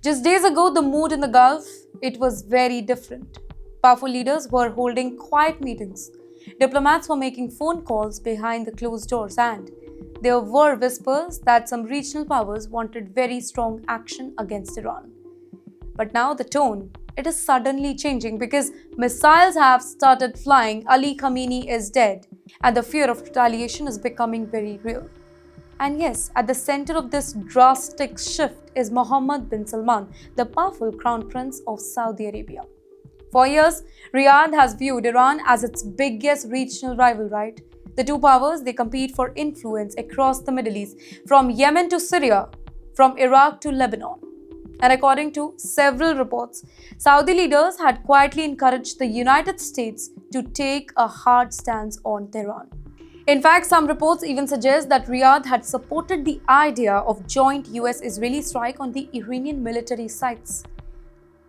Just days ago, the mood in the Gulf, it was very different. Powerful leaders were holding quiet meetings. Diplomats were making phone calls behind the closed doors, and there were whispers that some regional powers wanted very strong action against Iran. But now the tone, it is suddenly changing because missiles have started flying, Ali Khamenei is dead, and the fear of retaliation is becoming very real. And yes, at the center of this drastic shift is Mohammed bin Salman, the powerful crown prince of Saudi Arabia. For years, Riyadh has viewed Iran as its biggest regional rival, right? The two powers, they compete for influence across the Middle East, from Yemen to Syria, from Iraq to Lebanon. And according to several reports, Saudi leaders had quietly encouraged the United States to take a hard stance on Tehran. In fact, some reports even suggest that Riyadh had supported the idea of joint US-Israeli strike on the Iranian military sites.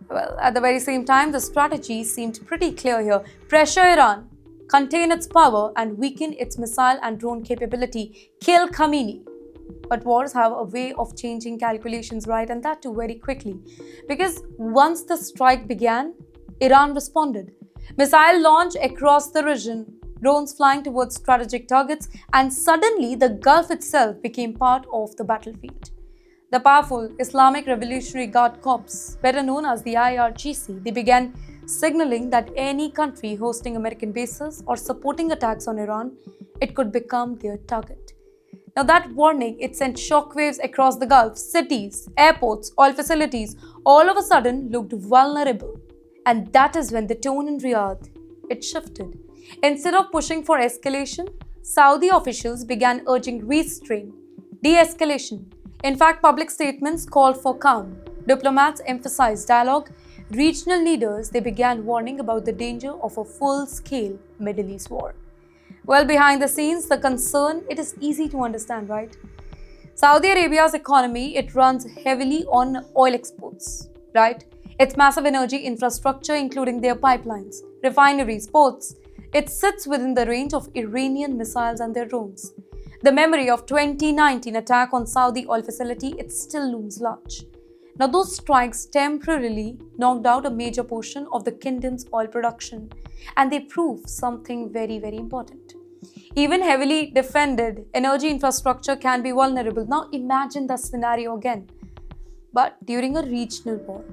Well, at the very same time, the strategy seemed pretty clear here. Pressure Iran, contain its power and weaken its missile and drone capability, kill Khamenei. But wars have a way of changing calculations, right? And that too very quickly. Because once the strike began, Iran responded. Missile launch across the region, drones flying towards strategic targets, and suddenly the Gulf itself became part of the battlefield. The powerful Islamic Revolutionary Guard Corps, better known as the IRGC, they began signaling that any country hosting American bases or supporting attacks on Iran, it could become their target. Now that warning, it sent shockwaves across the Gulf. Cities, airports, oil facilities all of a sudden looked vulnerable. And that is when the tone in Riyadh, it shifted. Instead of pushing for escalation, Saudi officials began urging restraint, de-escalation. In fact, public statements called for calm. Diplomats emphasized dialogue. Regional leaders, they began warning about the danger of a full-scale Middle East war. Well, behind the scenes, the concern, it is easy to understand, right? Saudi Arabia's economy, it runs heavily on oil exports, right? Its massive energy infrastructure, including their pipelines, refineries, ports, it sits within the range of Iranian missiles and their drones. The memory of 2019 attack on Saudi oil facility, it still looms large. Now, those strikes temporarily knocked out a major portion of the kingdom's oil production, and they prove something very, very important. Even heavily defended energy infrastructure can be vulnerable. Now, imagine that scenario again. But during a regional war,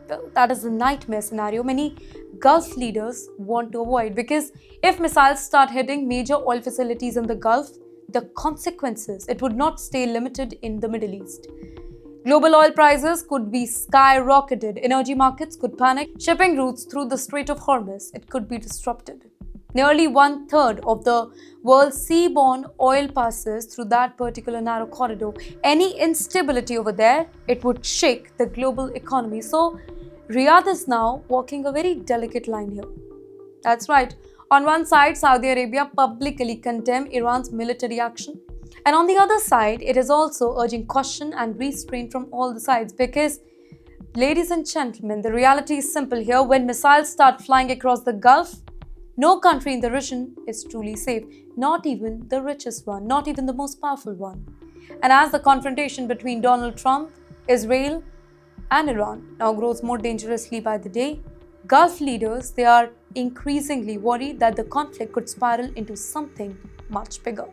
well, that is a nightmare scenario many Gulf leaders want to avoid, because if missiles start hitting major oil facilities in the Gulf, the consequences, it would not stay limited in the Middle East. Global oil prices could be skyrocketed, energy markets could panic, shipping routes through the Strait of Hormuz, it could be disrupted. Nearly 1/3 of the world's seaborne oil passes through that particular narrow corridor. Any instability over there, it would shake the global economy. So, Riyadh is now walking a very delicate line here. That's right. On one side, Saudi Arabia publicly condemned Iran's military action. And on the other side, it is also urging caution and restraint from all the sides, because, ladies and gentlemen, the reality is simple here. When missiles start flying across the Gulf, no country in the region is truly safe, not even the richest one, not even the most powerful one. And as the confrontation between Donald Trump, Israel, and Iran now grows more dangerously by the day, Gulf leaders, they are increasingly worried that the conflict could spiral into something much bigger.